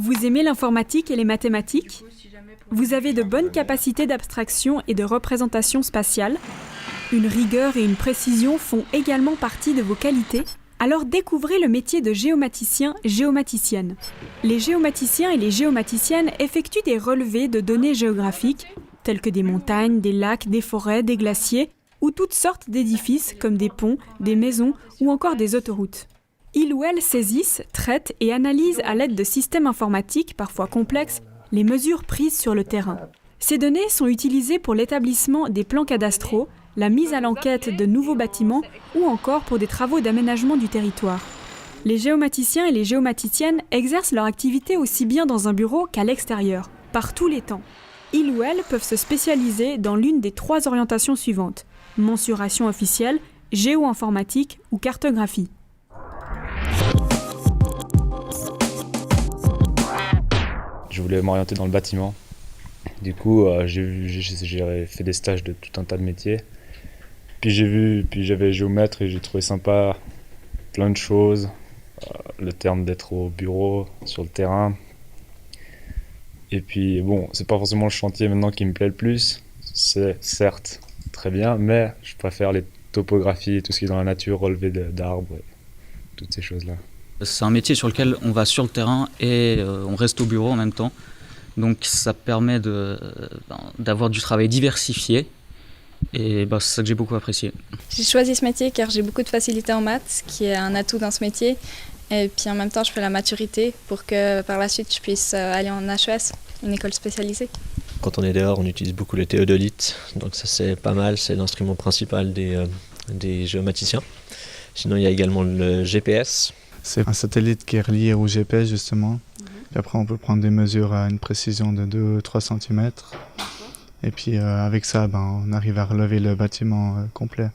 Vous aimez l'informatique et les mathématiques ? Vous avez de bonnes capacités d'abstraction et de représentation spatiale ? Une rigueur et une précision font également partie de vos qualités ? Alors découvrez le métier de géomaticien/géomaticienne. Les géomaticiens et les géomaticiennes effectuent des relevés de données géographiques, telles que des montagnes, des lacs, des forêts, des glaciers, ou toutes sortes d'édifices comme des ponts, des maisons ou encore des autoroutes. Ils ou elles saisissent, traitent et analysent à l'aide de systèmes informatiques parfois complexes les mesures prises sur le terrain. Ces données sont utilisées pour l'établissement des plans cadastraux, la mise à l'enquête de nouveaux bâtiments ou encore pour des travaux d'aménagement du territoire. Les géomaticiens et les géomaticiennes exercent leur activité aussi bien dans un bureau qu'à l'extérieur, par tous les temps. Ils ou elles peuvent se spécialiser dans l'une des 3 orientations suivantes: mensuration officielle, géo-informatique ou cartographie. Je voulais m'orienter dans le bâtiment. Du coup, j'ai fait des stages de tout un tas de métiers. Puis j'avais géomètre et j'ai trouvé sympa plein de choses. Le terme d'être au bureau, sur le terrain. Et puis bon, c'est pas forcément le chantier maintenant qui me plaît le plus. C'est certes très bien, mais je préfère les topographies, tout ce qui est dans la nature, relevé d'arbres, toutes ces choses-là. C'est un métier sur lequel on va sur le terrain et on reste au bureau en même temps. Donc ça permet d'avoir du travail diversifié et c'est ça que j'ai beaucoup apprécié. J'ai choisi ce métier car j'ai beaucoup de facilité en maths, ce qui est un atout dans ce métier. Et puis en même temps, je fais la maturité pour que par la suite, je puisse aller en HES, une école spécialisée. Quand on est dehors, on utilise beaucoup le théodolite, donc ça c'est pas mal, c'est l'instrument principal des géomaticiens. Sinon, il y a également le GPS. C'est un satellite qui est relié au GPS justement. Puis après, on peut prendre des mesures à une précision de 2-3 cm. Et puis avec ça, on arrive à relever le bâtiment complet.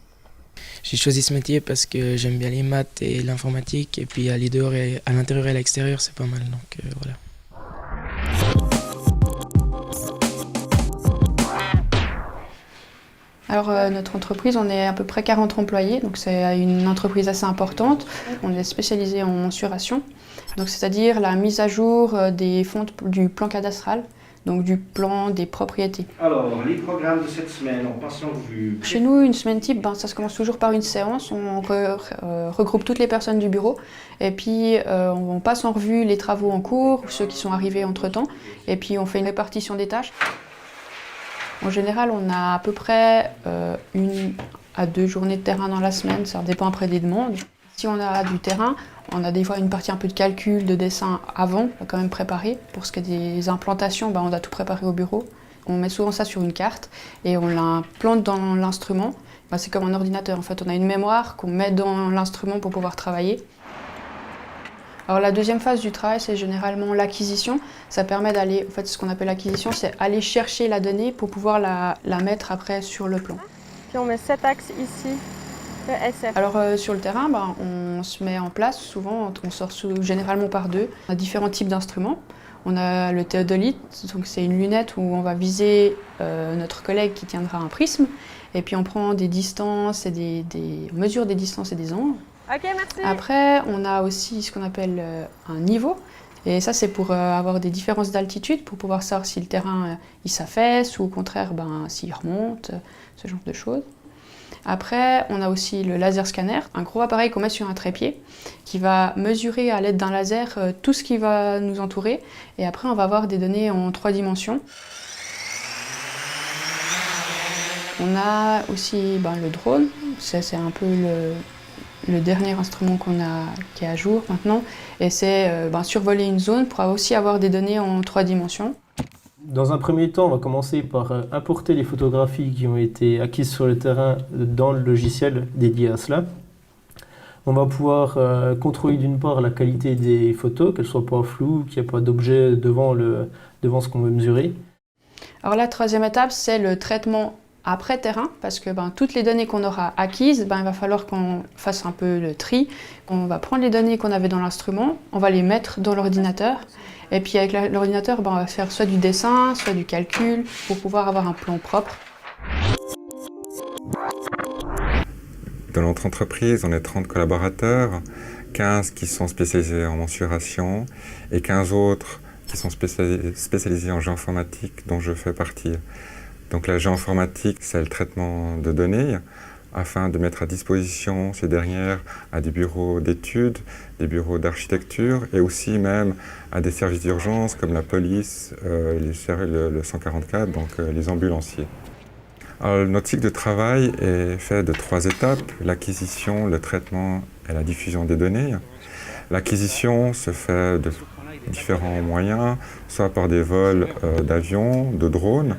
J'ai choisi ce métier parce que j'aime bien les maths et l'informatique. Et puis aller dehors et à l'intérieur et à l'extérieur, c'est pas mal. Donc voilà. Alors notre entreprise, on est à peu près 40 employés, donc c'est une entreprise assez importante. On est spécialisé en mensuration, donc c'est-à-dire la mise à jour des fonds du plan cadastral, donc du plan des propriétés. Alors, les programmes de cette semaine, en passant en revue. Chez nous, une semaine type, ça se commence toujours par une séance. On regroupe toutes les personnes du bureau et puis on passe en revue les travaux en cours, ceux qui sont arrivés entre-temps, et puis on fait une répartition des tâches. En général, on a à peu près 1 à 2 journées de terrain dans la semaine, ça dépend après des demandes. Si on a du terrain, on a des fois une partie un peu de calcul, de dessin avant, on va quand même préparer. Pour ce qui est des implantations, on doit tout préparer au bureau. On met souvent ça sur une carte et on l'implante dans l'instrument. C'est comme un ordinateur, en fait, on a une mémoire qu'on met dans l'instrument pour pouvoir travailler. Alors la deuxième phase du travail, c'est généralement l'acquisition. Ça permet d'aller, en fait, ce qu'on appelle l'acquisition, c'est aller chercher la donnée pour pouvoir la mettre après sur le plan. Puis on met cet axe ici, le SF. Alors sur le terrain, on se met en place souvent, on sort généralement par 2. On a différents types d'instruments. On a le théodolite, donc c'est une lunette où on va viser notre collègue qui tiendra un prisme. Et puis on prend des distances et on mesure des distances et des angles. Ok, merci. Après, on a aussi ce qu'on appelle un niveau. Et ça, c'est pour avoir des différences d'altitude, pour pouvoir savoir si le terrain il s'affaisse ou au contraire s'il remonte, ce genre de choses. Après, on a aussi le laser scanner, un gros appareil qu'on met sur un trépied qui va mesurer à l'aide d'un laser tout ce qui va nous entourer. Et après, on va avoir des données en 3 dimensions. On a aussi le drone, c'est un peu le dernier instrument qui est à jour maintenant, et c'est survoler une zone pour aussi avoir des données en 3 dimensions. Dans un premier temps, on va commencer par importer les photographies qui ont été acquises sur le terrain dans le logiciel dédié à cela. On va pouvoir contrôler d'une part la qualité des photos, qu'elles ne soient pas floues, qu'il n'y ait pas d'objet devant ce qu'on veut mesurer. Alors la 3e étape, c'est le traitement après terrain, parce que toutes les données qu'on aura acquises, il va falloir qu'on fasse un peu le tri. On va prendre les données qu'on avait dans l'instrument, on va les mettre dans l'ordinateur, et puis avec l'ordinateur, on va faire soit du dessin, soit du calcul, pour pouvoir avoir un plan propre. Dans notre entreprise, on est 30 collaborateurs, 15 qui sont spécialisés en mensuration et 15 autres qui sont spécialisés en géoinformatique, dont je fais partie. Donc la géoinformatique, c'est le traitement de données, afin de mettre à disposition ces dernières à des bureaux d'études, des bureaux d'architecture et aussi même à des services d'urgence comme la police, le 144, donc les ambulanciers. Alors, notre cycle de travail est fait de 3 étapes, l'acquisition, le traitement et la diffusion des données. L'acquisition se fait de différents moyens, soit par des vols d'avions, de drones,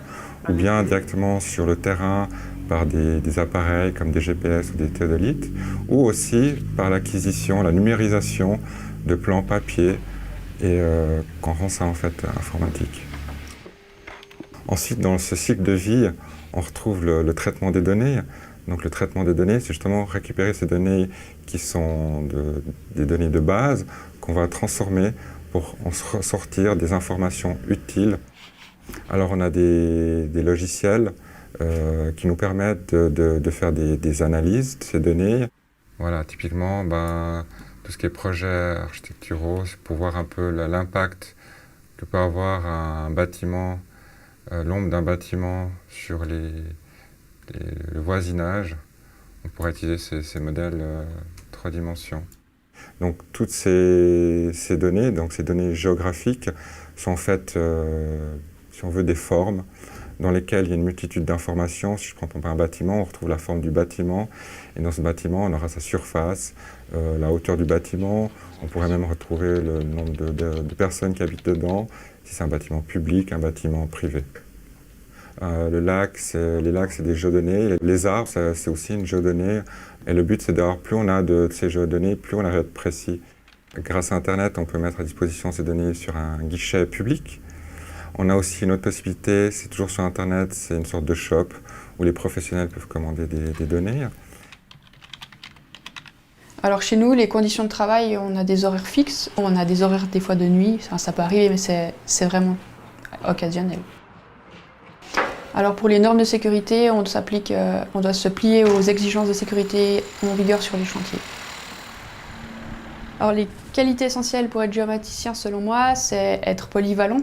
ou bien directement sur le terrain par des appareils comme des GPS ou des théodolites, ou aussi par l'acquisition, la numérisation de plans papier et qu'on rend ça en fait informatique. Ensuite, dans ce cycle de vie, on retrouve le traitement des données. Donc le traitement des données, c'est justement récupérer ces données qui sont des données de base qu'on va transformer pour en sortir des informations utiles. Alors on a des logiciels qui nous permettent de faire des analyses de ces données. Voilà, typiquement, tout ce qui est projets architecturaux, c'est pour voir un peu l'impact que peut avoir un bâtiment, l'ombre d'un bâtiment sur le voisinage. On pourrait utiliser ces modèles 3 dimensions. Donc toutes ces données, donc ces données géographiques, sont faites, si on veut, des formes dans lesquelles il y a une multitude d'informations. Si je prends un bâtiment, on retrouve la forme du bâtiment, et dans ce bâtiment, on aura sa surface, la hauteur du bâtiment, on pourrait même retrouver le nombre de personnes qui habitent dedans, si c'est un bâtiment public, un bâtiment privé. Les lacs, c'est des géodonnées. Les arbres, c'est aussi une géodonnée. Et le but, c'est d'avoir, plus on a de ces géodonnées, plus on arrive à être précis. Grâce à Internet, on peut mettre à disposition ces données sur un guichet public. On a aussi une autre possibilité, c'est toujours sur Internet, c'est une sorte de shop où les professionnels peuvent commander des données. Alors chez nous, les conditions de travail, on a des horaires fixes, on a des horaires des fois de nuit, ça peut arriver, mais c'est vraiment occasionnel. Alors pour les normes de sécurité, on doit se plier aux exigences de sécurité en vigueur sur les chantiers. Alors les qualités essentielles pour être géomaticien, selon moi, c'est être polyvalent.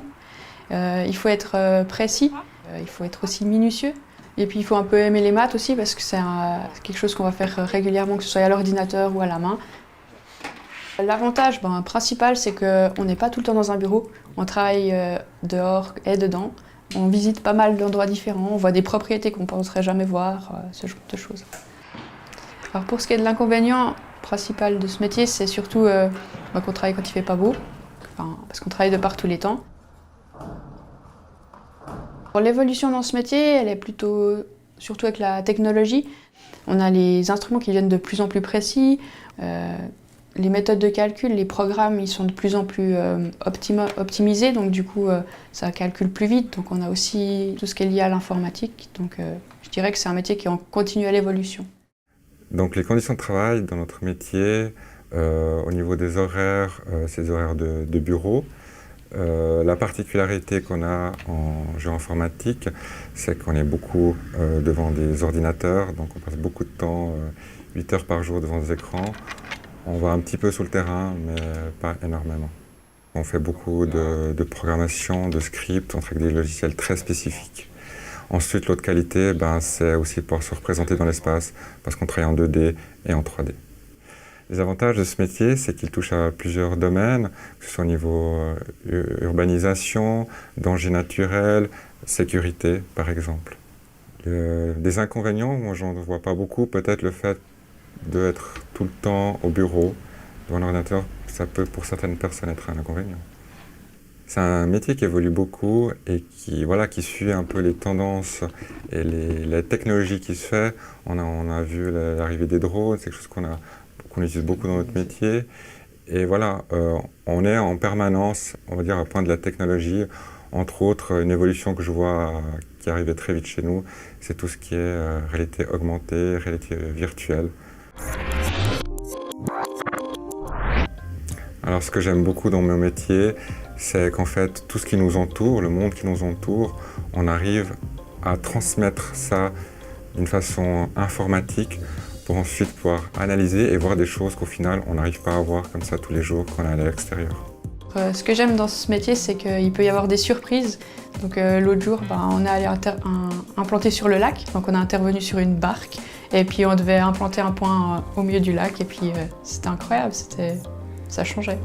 Il faut être précis, il faut être aussi minutieux. Et puis il faut un peu aimer les maths aussi, parce que c'est quelque chose qu'on va faire régulièrement, que ce soit à l'ordinateur ou à la main. L'avantage principal, c'est qu'on n'est pas tout le temps dans un bureau. On travaille dehors et dedans. On visite pas mal d'endroits différents, on voit des propriétés qu'on ne penserait jamais voir, ce genre de choses. Alors pour ce qui est de l'inconvénient principal de ce métier, c'est surtout qu'on travaille quand il ne fait pas beau, parce qu'on travaille de par tous les temps. L'évolution dans ce métier, elle est plutôt, surtout avec la technologie. On a les instruments qui deviennent de plus en plus précis, les méthodes de calcul, les programmes, ils sont de plus en plus optimisés, donc du coup ça calcule plus vite. Donc on a aussi tout ce qui est lié à l'informatique, donc je dirais que c'est un métier qui est en continuelle évolution. Donc les conditions de travail dans notre métier, au niveau des horaires, c'est des horaires de bureau. La particularité qu'on a en géoinformatique, c'est qu'on est beaucoup devant des ordinateurs, donc on passe beaucoup de temps, 8 heures par jour devant des écrans. On va un petit peu sur le terrain, mais pas énormément. On fait beaucoup de programmation, de scripts, on traite des logiciels très spécifiques. Ensuite, l'autre qualité, c'est aussi pouvoir se représenter dans l'espace, parce qu'on travaille en 2D et en 3D. Les avantages de ce métier, c'est qu'il touche à plusieurs domaines, que ce soit au niveau urbanisation, danger naturel, sécurité, par exemple. Des inconvénients, moi j'en vois pas beaucoup, peut-être le fait d'être tout le temps au bureau, devant l'ordinateur, ça peut pour certaines personnes être un inconvénient. C'est un métier qui évolue beaucoup et qui suit un peu les tendances et les technologies qui se font. On a vu l'arrivée des drones, c'est quelque chose qu'on utilise beaucoup dans notre métier. Et voilà, on est en permanence, on va dire, à point de la technologie. Entre autres, une évolution que je vois qui arrivait très vite chez nous, c'est tout ce qui est réalité augmentée, réalité virtuelle. Alors ce que j'aime beaucoup dans mon métier, c'est qu'en fait, tout ce qui nous entoure, le monde qui nous entoure, on arrive à transmettre ça d'une façon informatique pour ensuite pouvoir analyser et voir des choses qu'au final, on n'arrive pas à voir comme ça tous les jours quand on est à l'extérieur. Ce que j'aime dans ce métier, c'est qu'il peut y avoir des surprises. Donc l'autre jour, on est allé implanter sur le lac, donc on a intervenu sur une barque et puis on devait implanter un point au milieu du lac et puis c'était incroyable, ça changeait.